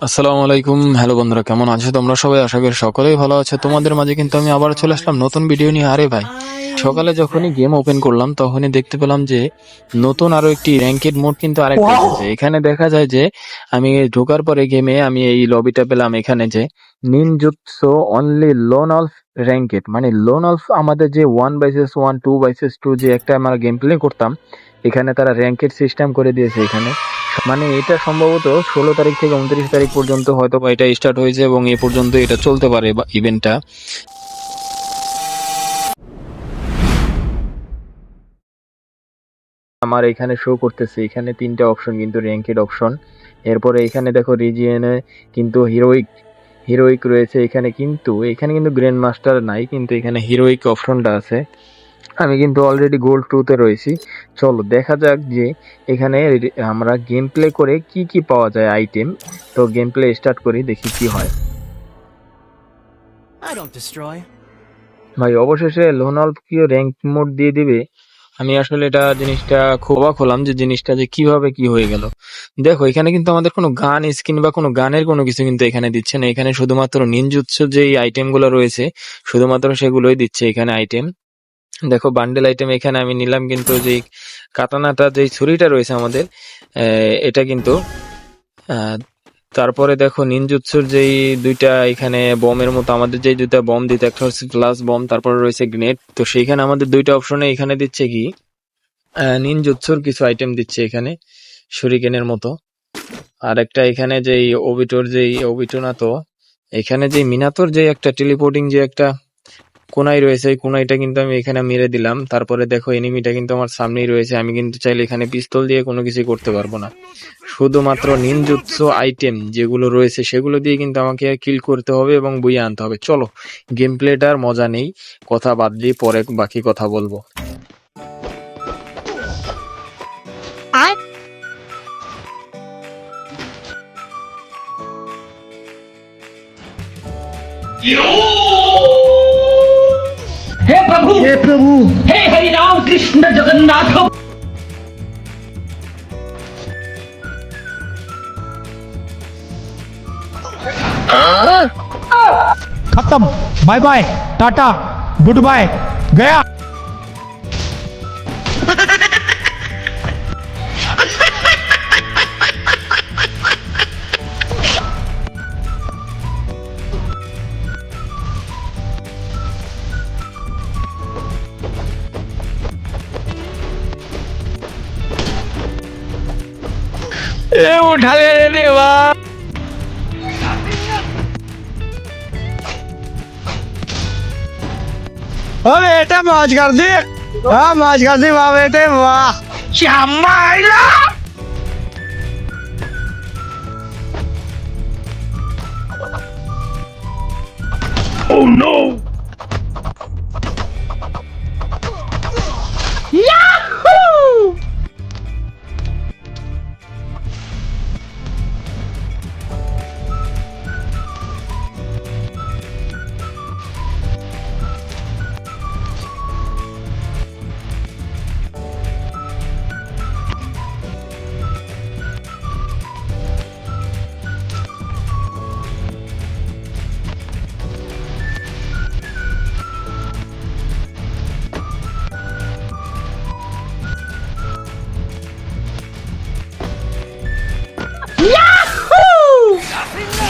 আসসালামু আলাইকুম। হ্যালো বন্ধুরা, কেমন আছো তোমরা সবাই? আশা করি সকলেই ভালো আছে। তোমাদের মাঝে কিন্তু আমি আবার চলে আসলাম নতুন ভিডিও নিয়ে। আরে ভাই, সকালে যখনই গেম ওপেন করলাম তখনই দেখতে পেলাম যে নতুন আরো একটি র্যাঙ্কেড মোড কিন্তু আরেকটা এসেছে। এখানে দেখা যায় যে আমি ঢোকার পরে গেমে আমি এই লবিটা পেলাম, এখানে যে নিনজুৎসু অনলি লোন অল্ফ র্যাঙ্কেড, মানে লোন অল্ফ আমাদের যে 1 vs 1 2 vs 2 যে একটা আমরা গেম প্লে করতাম, এখানে তারা র্যাঙ্কেড সিস্টেম করে দিয়েছে এখানে। মানে এটা সম্ভবত 16 তারিখ থেকে 29 তারিখ পর্যন্ত হয়তো বা এটা স্টার্ট হয়েছে এবং এ পর্যন্ত এটা চলতে পারে বা ইভেন্টটা। আমার এখানে শো করতেছে এখানে 3টা অপশন কিন্তু র্যাঙ্কেড অপশন। এরপরে এখানে দেখো রিজিয়নে কিন্তু হিরোইক রয়েছে এখানে, কিন্তু এখানে কিন্তু গ্র্যান্ড মাস্টার নাই, কিন্তু এখানে হিরোইক অপশনটা আছে। আমি কিন্তু অলরেডি গোল্ড 2 তে রয়েছি। চলো দেখা যাক যে এখানে আমরা গেম প্লে করে কি কি পাওয়া যায় আইটেম। তো গেম প্লে স্টার্ট করি, দেখি কি হয়। ভাই অবশেষে লোনাল্ডকে র্যাঙ্ক মোড দিয়ে দিবে। আমি আসলে এটা জিনিসটা খুব অবাক হলাম যে জিনিসটা যে কিভাবে কি হয়ে গেল। দেখো এখানে কিন্তু আমাদের কোনো গান স্কিন বা কোনো গানের কোনো কিছু কিন্তু এখানে দিচ্ছে না। এখানে শুধুমাত্র নিনজুৎসু যেই আইটেম গুলো রয়েছে শুধুমাত্র সেগুলোই দিচ্ছে এখানে আইটেম। দেখো বান্ডেল আইটেম এখানে আমি নিলাম, কিন্তু যে কাতানাটা যে ছুরিটা রয়েছে আমাদের, এটা কিন্তু তারপরে দেখো নিনজুৎসুর যেই দুইটা এখানে বমের মতো আমাদের যেই দুইটা বম দিতে, একটা হচ্ছে গ্লাস বম, তারপরে রয়েছে গ্রেনেড। তো সেইখানে আমাদের দুইটা অপশনে এখানে দিচ্ছে কি নিনজুৎসুর কিছু আইটেম দিচ্ছে এখানে শুরিকেনের মতো। আর একটা এখানে যেই ওবিটো না, তো এখানে যে মিনাতোর যে একটা টেলিপোর্টিং যে একটা কোনাই রয়েছে, এই কোনাইটা কিন্তু আমি এখানে মেরে দিলাম। তারপরে দেখো এনিমিটা কিন্তু আমার সামনেই রয়েছে, আমি কিন্তু চাইলে এখানে পিস্তল দিয়ে কোনো কিছু করতে পারবো না। শুধুমাত্র নিনজুৎসু আইটেম যেগুলো রয়েছে সেগুলো দিয়ে কিন্তু আমাকে কিল করতে হবে এবং বইয়ে আনতে হবে। চলো গেম প্লেটার মজা নেই, কথা বাদ দিয়ে পরে বাকি কথা বলবো। हे प्रभु हे हरि राम कृष्ण जगन्नाथ। खत्म, bye bye, tata, goodbye, गया। उठा ले रे वाह। बेटा मौज कर दी, हाँ मौज कर दी वाह बेटे वाह। Shyama Oh no! Yahoo!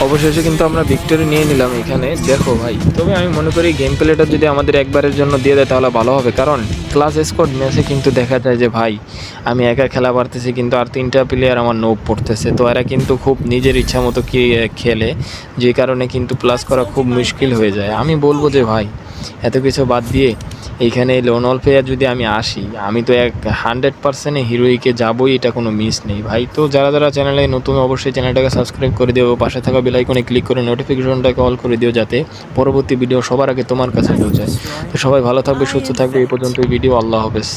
অবশেষে কিন্তু আমরা ভিক্টরি নিয়ে নিলাম এখানে। দেখো ভাই, তবে আমি মনে করি গেম প্লেটা যদি আমাদের একবারের জন্য দিয়ে দেয় তাহলে ভালো হবে, কারণ ক্লাস স্কোয়াড ম্যাচে কিন্তু দেখা যায় যে ভাই আমি একা খেলা পারতেছি কিন্তু আর 3টা প্লেয়ার আমার নোপ পড়তেছে। তো এরা কিন্তু খুব নিজের ইচ্ছা মতো কি খেলে, যে কারণে কিন্তু প্লাস করা খুব মুশকিল হয়ে যায়। আমি বলবো যে ভাই এত কিছু বাদ দিয়ে এইখানে লোন অল্পে যদি আমি আসি, আমি তো 100% হিরোইকে যাবোই, এটা কোনো মিস নেই ভাই। তো যারা যারা চ্যানেলে নতুন অবশ্যই চ্যানেলটাকে সাবস্ক্রাইব করে দিও, পাশে থাকা বেল আইকনে ক্লিক করে নোটিফিকেশনটাকে অল করে দিও, যাতে পরবর্তী ভিডিও সবার আগে তোমার কাছে পৌঁছায়। তো সবাই ভালো থাকবে, সুস্থ থাকবে। এই পর্যন্ত ভিডিও, আল্লাহ হাফেজ।